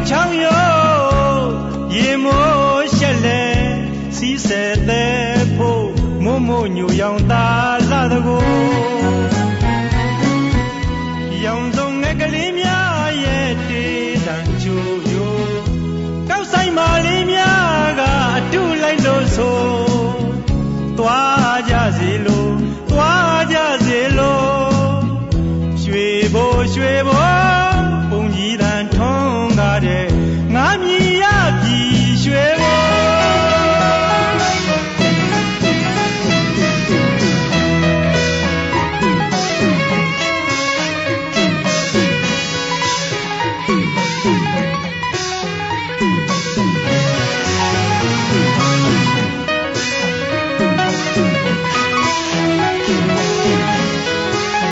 ချောင်းရိုးရေမိုးရှက်လဲစီးဆဲတဲ့ဖို့မို့မို့ညူရောင်သားလာတကိုရောင်စုံငယ်ကလေးများရဲ့တေးတန်ချိုယိုကောက်ဆိုင်မာလေးများကအတူလိုက်လို့ဆိုသွားကြစီလို့သွားကြစီလို့ရွှေဘိုးပုံကြီးတန်ထွန်းကားတဲ့